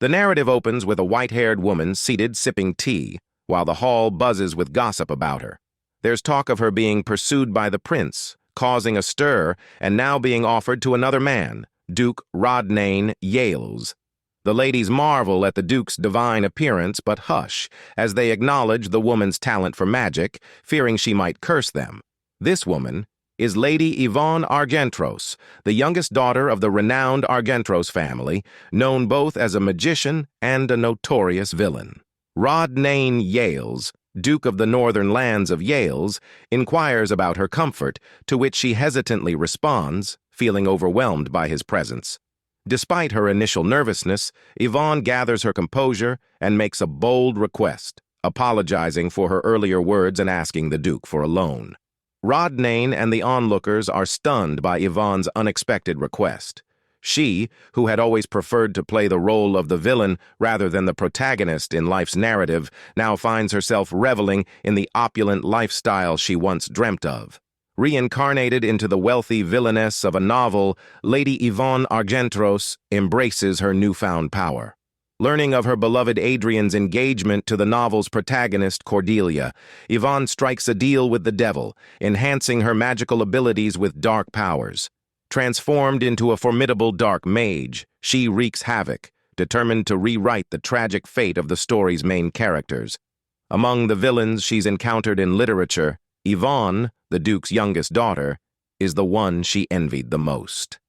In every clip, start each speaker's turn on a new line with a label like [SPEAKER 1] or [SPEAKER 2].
[SPEAKER 1] The narrative opens with a white-haired woman seated sipping tea, while the hall buzzes with gossip about her. There's talk of her being pursued by the prince, causing a stir, and now being offered to another man, Duke Rodnane Yales. The ladies marvel at the Duke's divine appearance, but hush, as they acknowledge the woman's talent for magic, fearing she might curse them. This woman is Lady Yvonne Argentros, the youngest daughter of the renowned Argentros family, known both as a magician and a notorious villain. Rodnane Yales, Duke of the Northern Lands of Yales, inquires about her comfort, to which she hesitantly responds, feeling overwhelmed by his presence. Despite her initial nervousness, Yvonne gathers her composure and makes a bold request, apologizing for her earlier words and asking the Duke for a loan. Rodnane and the onlookers are stunned by Yvonne's unexpected request. She, who had always preferred to play the role of the villain rather than the protagonist in life's narrative, now finds herself reveling in the opulent lifestyle she once dreamt of. Reincarnated into the wealthy villainess of a novel, Lady Yvonne Argentros embraces her newfound power. Learning of her beloved Adrian's engagement to the novel's protagonist, Cordelia, Yvonne strikes a deal with the devil, enhancing her magical abilities with dark powers. Transformed into a formidable dark mage, she wreaks havoc, determined to rewrite the tragic fate of the story's main characters. Among the villains she's encountered in literature, Yvonne, the Duke's youngest daughter, is the one she envied the most.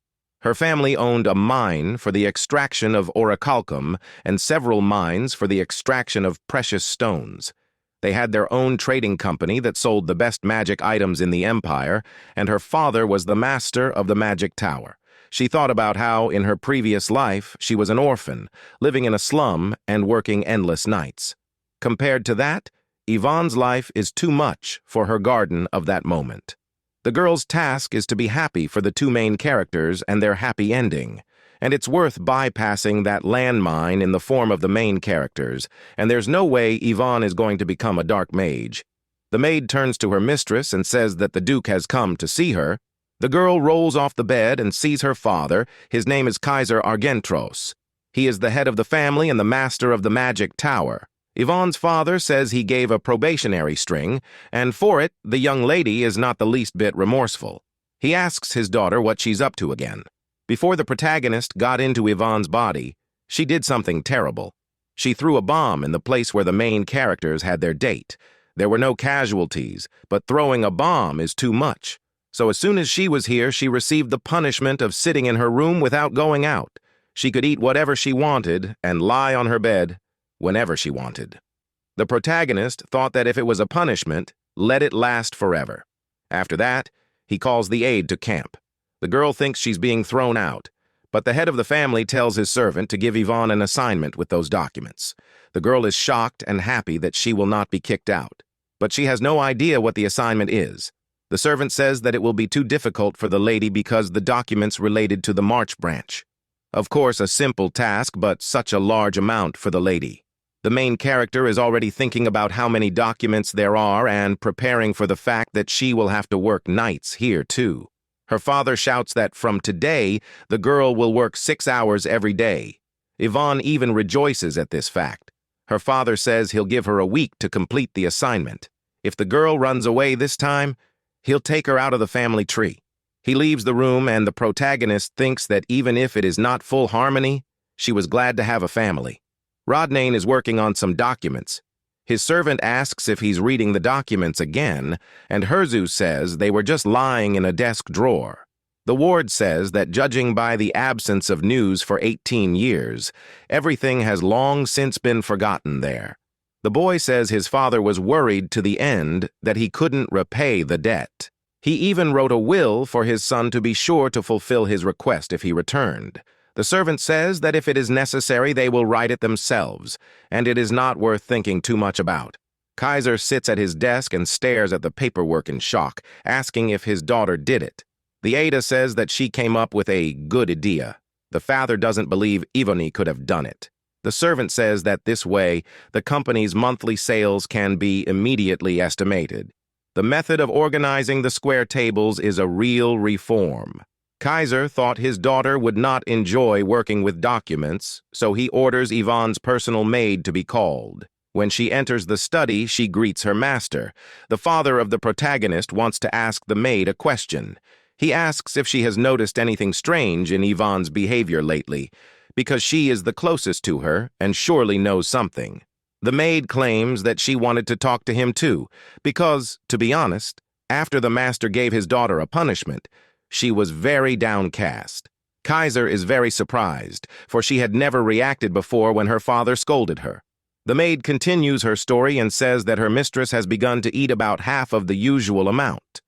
[SPEAKER 1] Her family owned a mine for the extraction of orichalcum and several mines for the extraction of precious stones. They had their own trading company that sold the best magic items in the empire, and her father was the master of the magic tower. She thought about how, in her previous life, she was an orphan, living in a slum and working endless nights. Compared to that, Yvonne's life is too much for her garden of that moment. The girl's task is to be happy for the two main characters and their happy ending, and it's worth bypassing that landmine in the form of the main characters, and there's no way Yvonne is going to become a dark mage. The maid turns to her mistress and says that the Duke has come to see her. The girl rolls off the bed and sees her father. His name is Kaiser Argentros. He is the head of the family and the master of the magic tower. Yvonne's father says he gave a probationary string, and for it, the young lady is not the least bit remorseful. He asks his daughter what she's up to again. Before the protagonist got into Yvonne's body, she did something terrible. She threw a bomb in the place where the main characters had their date. There were no casualties, but throwing a bomb is too much. So as soon as she was here, she received the punishment of sitting in her room without going out. She could eat whatever she wanted and lie on her bed whenever she wanted. The protagonist thought that if it was a punishment, let it last forever. After that, he calls the aide to camp. The girl thinks she's being thrown out, but the head of the family tells his servant to give Yvonne an assignment with those documents. The girl is shocked and happy that she will not be kicked out, but she has no idea what the assignment is. The servant says that it will be too difficult for the lady because the documents related to the March branch. Of course, a simple task, but such a large amount for the lady. The main character is already thinking about how many documents there are and preparing for the fact that she will have to work nights here too. Her father shouts that from today, the girl will work 6 hours every day. Yvonne even rejoices at this fact. Her father says he'll give her a week to complete the assignment. If the girl runs away this time, he'll take her out of the family tree. He leaves the room, and the protagonist thinks that even if it is not full harmony, she was glad to have a family. Rodnane is working on some documents. His servant asks if he's reading the documents again, and Herzu says they were just lying in a desk drawer. The ward says that judging by the absence of news for 18 years, everything has long since been forgotten there. The boy says his father was worried to the end that he couldn't repay the debt. He even wrote a will for his son to be sure to fulfill his request if he returned. The servant says that if it is necessary, they will write it themselves, and it is not worth thinking too much about. Kaiser sits at his desk and stares at the paperwork in shock, asking if his daughter did it. The Ada says that she came up with a good idea. The father doesn't believe Yvonne could have done it. The servant says that this way, the company's monthly sales can be immediately estimated. The method of organizing the square tables is a real reform. Kaiser thought his daughter would not enjoy working with documents, so he orders Yvonne's personal maid to be called. When she enters the study, she greets her master. The father of the protagonist wants to ask the maid a question. He asks if she has noticed anything strange in Yvonne's behavior lately, because she is the closest to her and surely knows something. The maid claims that she wanted to talk to him too, because, to be honest, after the master gave his daughter a punishment, she was very downcast. Kaiser is very surprised, for she had never reacted before when her father scolded her. The maid continues her story and says that her mistress has begun to eat about half of the usual amount.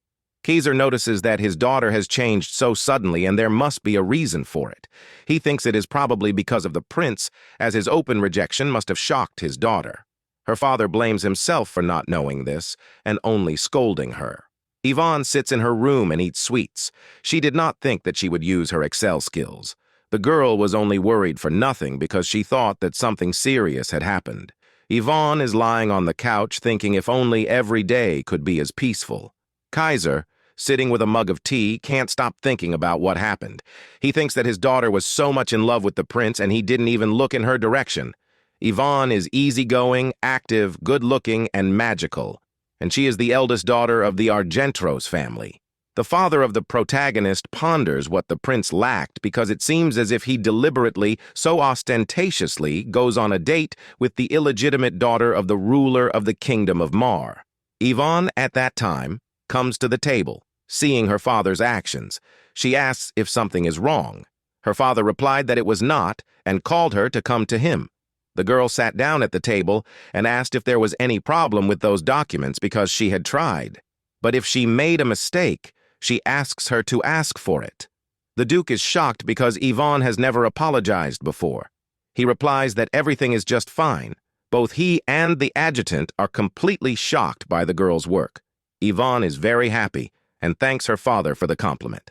[SPEAKER 1] Kaiser notices that his daughter has changed so suddenly and there must be a reason for it. He thinks it is probably because of the prince, as his open rejection must have shocked his daughter. Her father blames himself for not knowing this and only scolding her. Yvonne sits in her room and eats sweets. She did not think that she would use her Excel skills. The girl was only worried for nothing because she thought that something serious had happened. Yvonne is lying on the couch thinking if only every day could be as peaceful. Kaiser, sitting with a mug of tea, can't stop thinking about what happened. He thinks that his daughter was so much in love with the prince and he didn't even look in her direction. Yvonne is easygoing, active, good-looking, and magical, and she is the eldest daughter of the Argentros family. The father of the protagonist ponders what the prince lacked because it seems as if he deliberately, so ostentatiously, goes on a date with the illegitimate daughter of the ruler of the kingdom of Mar. Yvonne, at that time, comes to the table, seeing her father's actions. She asks if something is wrong. Her father replied that it was not and called her to come to him. The girl sat down at the table and asked if there was any problem with those documents because she had tried. But if she made a mistake, she asks her to ask for it. The Duke is shocked because Yvonne has never apologized before. He replies that everything is just fine. Both he and the adjutant are completely shocked by the girl's work. Yvonne is very happy and thanks her father for the compliment.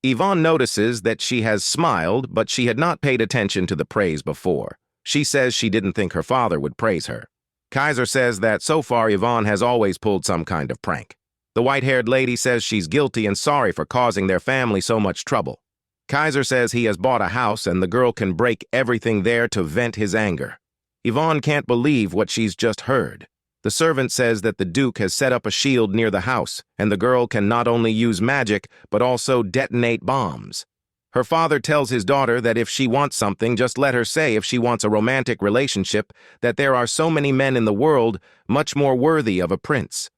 [SPEAKER 1] Yvonne notices that she has smiled, but she had not paid attention to the praise before. She says she didn't think her father would praise her. Kaiser says that so far Yvonne has always pulled some kind of prank. The white-haired lady says she's guilty and sorry for causing their family so much trouble. Kaiser says he has bought a house and the girl can break everything there to vent his anger. Yvonne can't believe what she's just heard. The servant says that the Duke has set up a shield near the house and the girl can not only use magic but also detonate bombs. Her father tells his daughter that if she wants something, just let her say if she wants a romantic relationship, that there are so many men in the world much more worthy of a prince.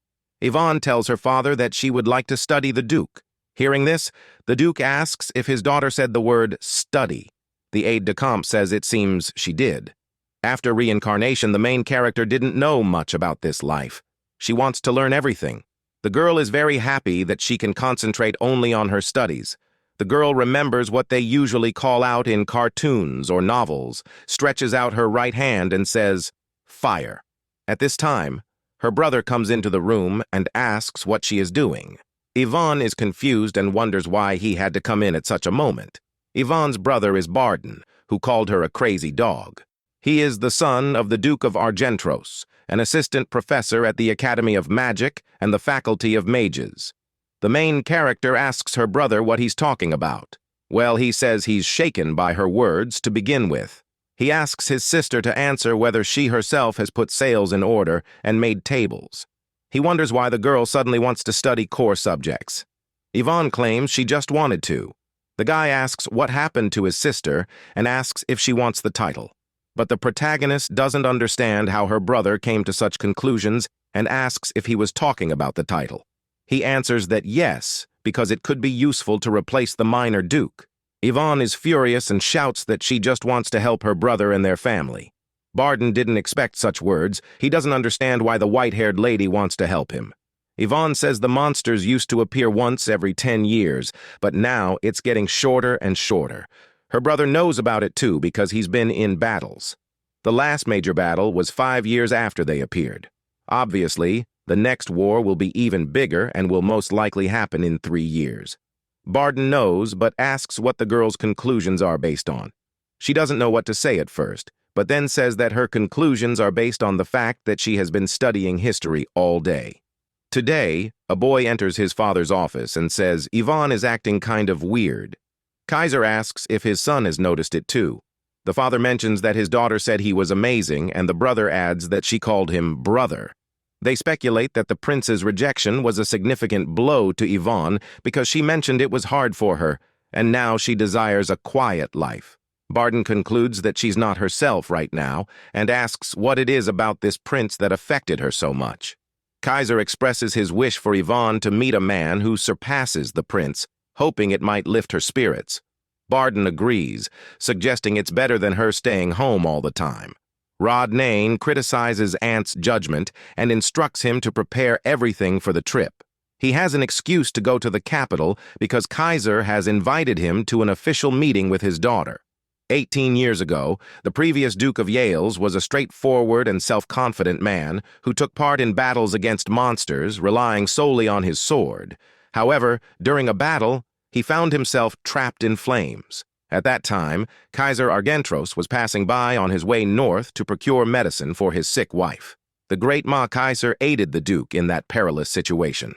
[SPEAKER 1] Yvonne tells her father that she would like to study the Duke. Hearing this, the Duke asks if his daughter said the word study. The aide-de-camp says it seems she did. After reincarnation, the main character didn't know much about this life. She wants to learn everything. The girl is very happy that she can concentrate only on her studies. The girl remembers what they usually call out in cartoons or novels, stretches out her right hand and says, "Fire." At this time, her brother comes into the room and asks what she is doing. Yvonne is confused and wonders why he had to come in at such a moment. Yvonne's brother is Barden, who called her a crazy dog. He is the son of the Duke of Argentros, an assistant professor at the Academy of Magic and the Faculty of Mages. The main character asks her brother what he's talking about. Well, he says he's shaken by her words to begin with. He asks his sister to answer whether she herself has put sails in order and made tables. He wonders why the girl suddenly wants to study core subjects. Yvonne claims she just wanted to. The guy asks what happened to his sister and asks if she wants the title. But the protagonist doesn't understand how her brother came to such conclusions and asks if he was talking about the title. He answers that yes, because it could be useful to replace the minor duke. Yvonne is furious and shouts that she just wants to help her brother and their family. Barden didn't expect such words. He doesn't understand why the white-haired lady wants to help him. Yvonne says the monsters used to appear once every 10 years, but now it's getting shorter and shorter. Her brother knows about it too because he's been in battles. The last major battle was 5 years after they appeared. Obviously, the next war will be even bigger and will most likely happen in 3 years. Barden knows, but asks what the girl's conclusions are based on. She doesn't know what to say at first, but then says that her conclusions are based on the fact that she has been studying history all day. Today, a boy enters his father's office and says Yvonne is acting kind of weird. Kaiser asks if his son has noticed it too. The father mentions that his daughter said he was amazing, and the brother adds that she called him brother. They speculate that the prince's rejection was a significant blow to Yvonne because she mentioned it was hard for her, and now she desires a quiet life. Barden concludes that she's not herself right now and asks what it is about this prince that affected her so much. Kaiser expresses his wish for Yvonne to meet a man who surpasses the prince, hoping it might lift her spirits. Barden agrees, suggesting it's better than her staying home all the time. Rodnane criticizes Ant's judgment and instructs him to prepare everything for the trip. He has an excuse to go to the capital because Kaiser has invited him to an official meeting with his daughter. 18 years ago, the previous Duke of Yales was a straightforward and self-confident man who took part in battles against monsters, relying solely on his sword. However, during a battle, he found himself trapped in flames. At that time, Kaiser Argentros was passing by on his way north to procure medicine for his sick wife. The great Ma Kaiser aided the Duke in that perilous situation.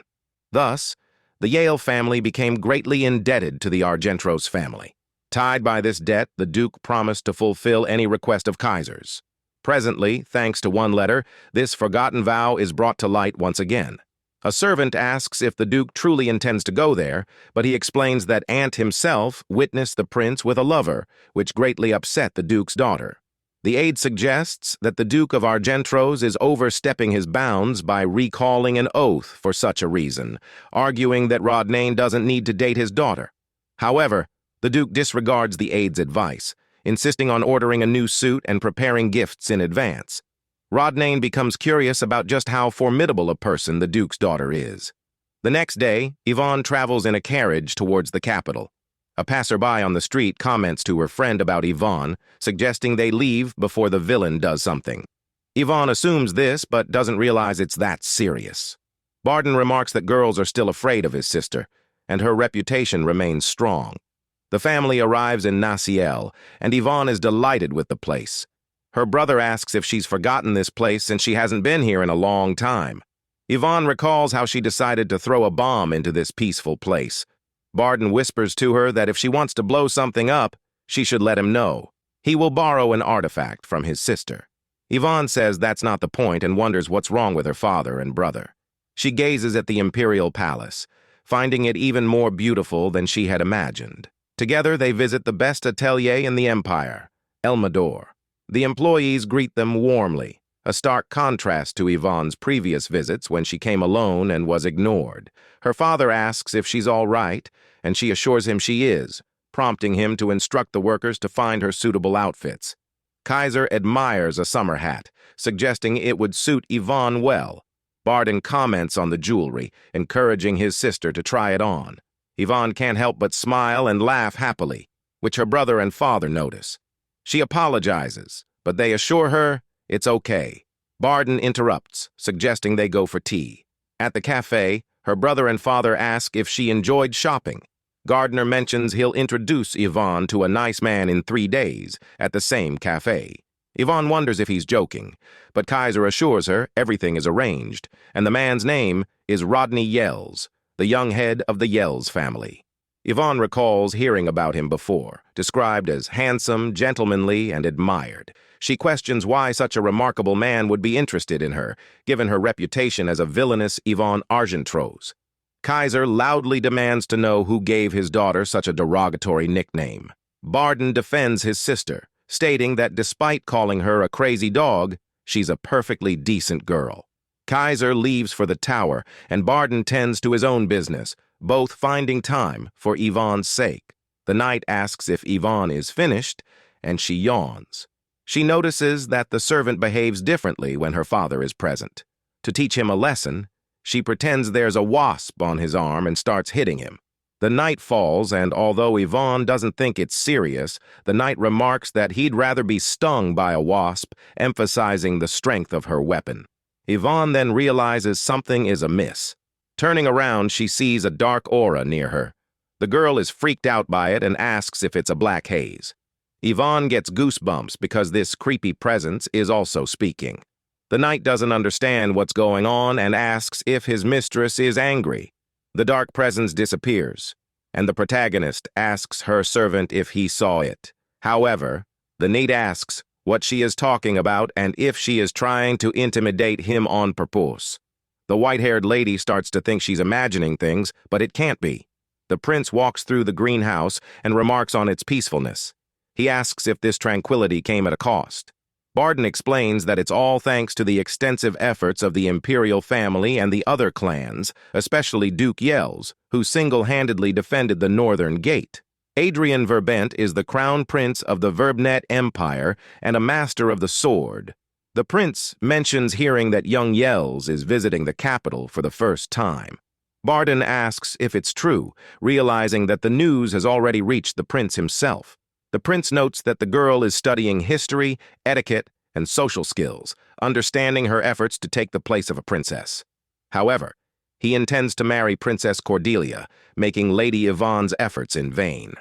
[SPEAKER 1] Thus, the Yale family became greatly indebted to the Argentros family. Tied by this debt, the Duke promised to fulfill any request of Kaiser's. Presently, thanks to one letter, this forgotten vow is brought to light once again. A servant asks if the Duke truly intends to go there, but he explains that Ant himself witnessed the prince with a lover, which greatly upset the Duke's daughter. The aide suggests that the Duke of Argentros is overstepping his bounds by recalling an oath for such a reason, arguing that Rodnane doesn't need to date his daughter. However, the Duke disregards the aide's advice, insisting on ordering a new suit and preparing gifts in advance. Rodnane becomes curious about just how formidable a person the Duke's daughter is. The next day, Yvonne travels in a carriage towards the capital. A passerby on the street comments to her friend about Yvonne, suggesting they leave before the villain does something. Yvonne assumes this, but doesn't realize it's that serious. Barden remarks that girls are still afraid of his sister, and her reputation remains strong. The family arrives in Naciel, and Yvonne is delighted with the place. Her brother asks if she's forgotten this place since she hasn't been here in a long time. Yvonne recalls how she decided to throw a bomb into this peaceful place. Barden whispers to her that if she wants to blow something up, she should let him know. He will borrow an artifact from his sister. Yvonne says that's not the point and wonders what's wrong with her father and brother. She gazes at the imperial palace, finding it even more beautiful than she had imagined. Together, they visit the best atelier in the empire, Elmador. The employees greet them warmly, a stark contrast to Yvonne's previous visits when she came alone and was ignored. Her father asks if she's all right, and she assures him she is, prompting him to instruct the workers to find her suitable outfits. Kaiser admires a summer hat, suggesting it would suit Yvonne well. Barden comments on the jewelry, encouraging his sister to try it on. Yvonne can't help but smile and laugh happily, which her brother and father notice. She apologizes, but they assure her it's okay. Barden interrupts, suggesting they go for tea. At the cafe, her brother and father ask if she enjoyed shopping. Gardner mentions he'll introduce Yvonne to a nice man in 3 days at the same cafe. Yvonne wonders if he's joking, but Kaiser assures her everything is arranged, and the man's name is Rodney Yells, the young head of the Yells family. Yvonne recalls hearing about him before, described as handsome, gentlemanly, and admired. She questions why such a remarkable man would be interested in her, given her reputation as a villainous Yvonne Argentros. Kaiser loudly demands to know who gave his daughter such a derogatory nickname. Barden defends his sister, stating that despite calling her a crazy dog, she's a perfectly decent girl. Kaiser leaves for the tower, and Barden tends to his own business, both finding time for Yvonne's sake. The knight asks if Yvonne is finished, and she yawns. She notices that the servant behaves differently when her father is present. To teach him a lesson, she pretends there's a wasp on his arm and starts hitting him. The knight falls, and although Yvonne doesn't think it's serious, the knight remarks that he'd rather be stung by a wasp, emphasizing the strength of her weapon. Yvonne then realizes something is amiss. Turning around, she sees a dark aura near her. The girl is freaked out by it and asks if it's a black haze. Yvonne gets goosebumps because this creepy presence is also speaking. The knight doesn't understand what's going on and asks if his mistress is angry. The dark presence disappears. and the protagonist asks her servant if he saw it. However, the maid asks what she is talking about and if she is trying to intimidate him on purpose. The white-haired lady starts to think she's imagining things, but it can't be. The prince walks through the greenhouse and remarks on its peacefulness. He asks if this tranquility came at a cost. Barden explains that it's all thanks to the extensive efforts of the imperial family and the other clans, especially Duke Yells, who single-handedly defended the northern gate. Adrian Verbent is the crown prince of the Verbnet Empire and a master of the sword. The prince mentions hearing that young Yells is visiting the capital for the first time. Barden asks if it's true, realizing that the news has already reached the prince himself. The prince notes that the girl is studying history, etiquette, and social skills, understanding her efforts to take the place of a princess. However, he intends to marry Princess Cordelia, making Lady Yvonne's efforts in vain.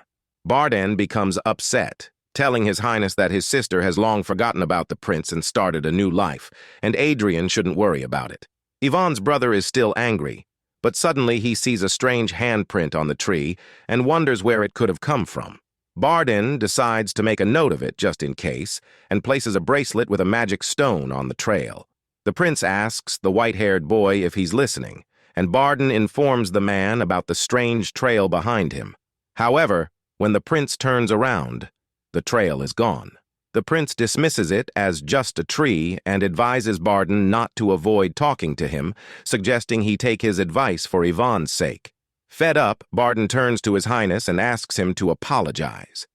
[SPEAKER 1] Barden becomes upset, telling His Highness that his sister has long forgotten about the prince and started a new life, and Adrian shouldn't worry about it. Yvonne's brother is still angry, but suddenly he sees a strange handprint on the tree and wonders where it could have come from. Barden decides to make a note of it just in case and places a bracelet with a magic stone on the trail. The prince asks the white-haired boy if he's listening, and Barden informs the man about the strange trail behind him. However, when the prince turns around, the trail is gone. The prince dismisses it as just a tree and advises Barden not to avoid talking to him, suggesting he take his advice for Yvonne's sake. Fed up, Barden turns to His Highness and asks him to apologize.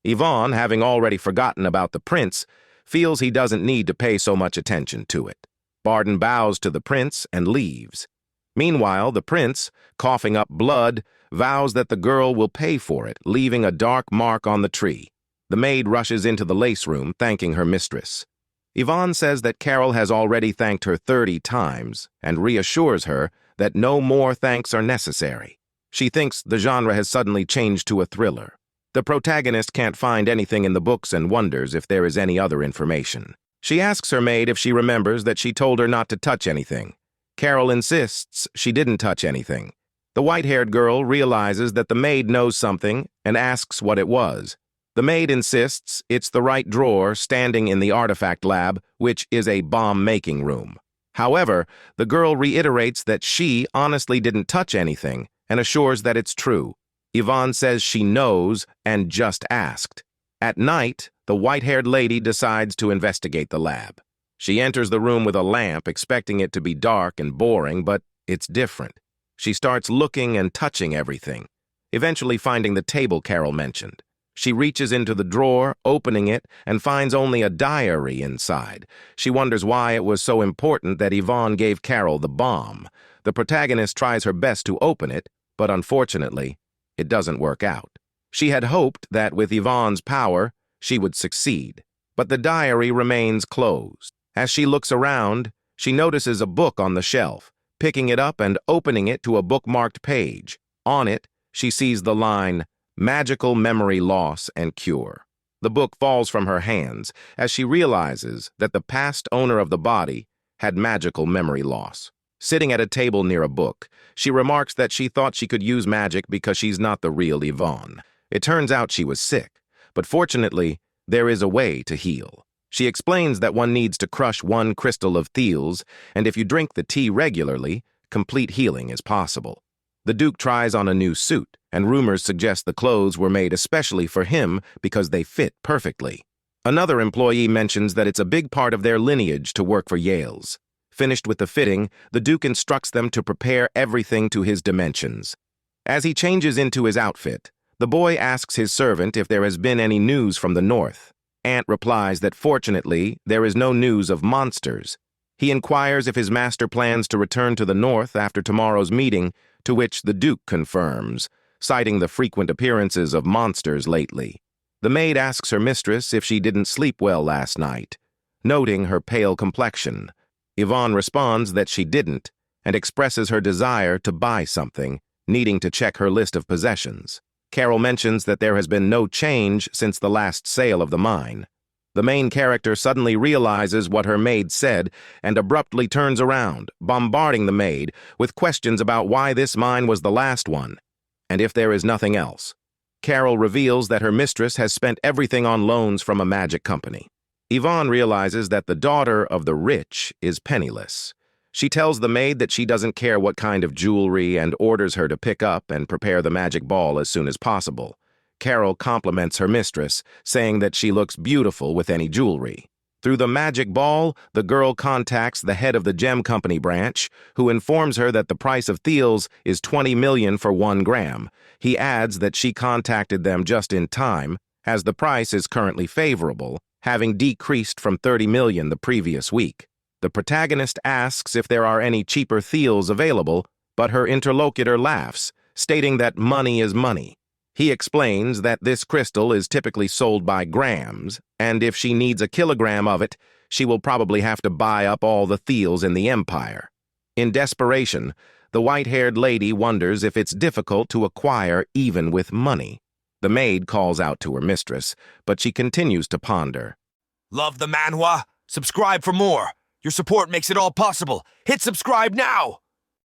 [SPEAKER 1] Yvonne, having already forgotten about the prince, feels he doesn't need to pay so much attention to it. Barden bows to the prince and leaves. Meanwhile, the prince, coughing up blood, vows that the girl will pay for it, leaving a dark mark on the tree. The maid rushes into the lace room, thanking her mistress. Yvonne says that Carol has already thanked her 30 times and reassures her that no more thanks are necessary. She thinks the genre has suddenly changed to a thriller. The protagonist can't find anything in the books and wonders if there is any other information. She asks her maid if she remembers that she told her not to touch anything. Carol insists she didn't touch anything. The white-haired girl realizes that the maid knows something and asks what it was. The maid insists it's the right drawer standing in the artifact lab, which is a bomb-making room. However, the girl reiterates that she honestly didn't touch anything and assures that it's true. Yvonne says she knows and just asked. At night, the white-haired lady decides to investigate the lab. She enters the room with a lamp, expecting it to be dark and boring, but it's different. She starts looking and touching everything, eventually finding the table Carol mentioned. She reaches into the drawer, opening it, and finds only a diary inside. She wonders why it was so important that Yvonne gave Carol the bomb. The protagonist tries her best to open it, but unfortunately, it doesn't work out. She had hoped that with Yvonne's power, she would succeed, but the diary remains closed. As she looks around, she notices a book on the shelf, picking it up and opening it to a bookmarked page. On it, she sees the line, "Magical Memory Loss and Cure." The book falls from her hands as she realizes that the past owner of the body had magical memory loss. Sitting at a table near a book, she remarks that she thought she could use magic because she's not the real Yvonne. It turns out she was sick, but fortunately, there is a way to heal. She explains that one needs to crush 1 crystal of Thiels, and if you drink the tea regularly, complete healing is possible. The Duke tries on a new suit, and rumors suggest the clothes were made especially for him because they fit perfectly. Another employee mentions that it's a big part of their lineage to work for Yales. Finished with the fitting, the Duke instructs them to prepare everything to his dimensions. As he changes into his outfit, the boy asks his servant if there has been any news from the north. Ant replies that fortunately, there is no news of monsters. He inquires if his master plans to return to the north after tomorrow's meeting, to which the Duke confirms, citing the frequent appearances of monsters lately. The maid asks her mistress if she didn't sleep well last night, noting her pale complexion. Yvonne responds that she didn't and expresses her desire to buy something, needing to check her list of possessions. Carol mentions that there has been no change since the last sale of the mine. The main character suddenly realizes what her maid said and abruptly turns around, bombarding the maid with questions about why this mine was the last one. And if there is nothing else? Carol reveals that her mistress has spent everything on loans from a magic company. Yvonne realizes that the daughter of the rich is penniless. She tells the maid that she doesn't care what kind of jewelry and orders her to pick up and prepare the magic ball as soon as possible. Carol compliments her mistress, saying that she looks beautiful with any jewelry. Through the magic ball, the girl contacts the head of the gem company branch, who informs her that the price of Thiel's is 20 million for 1 gram. He adds that she contacted them just in time, as the price is currently favorable, having decreased from 30 million the previous week. The protagonist asks if there are any cheaper Thiel's available, but her interlocutor laughs, stating that money is money. He explains that this crystal is typically sold by grams, and if she needs a kilogram of it, she will probably have to buy up all the Thiel's in the empire. In desperation, the white-haired lady wonders if it's difficult to acquire even with money. The maid calls out to her mistress, but she continues to ponder.
[SPEAKER 2] Love the manhwa? Subscribe for more. Your support makes it all possible. Hit subscribe now!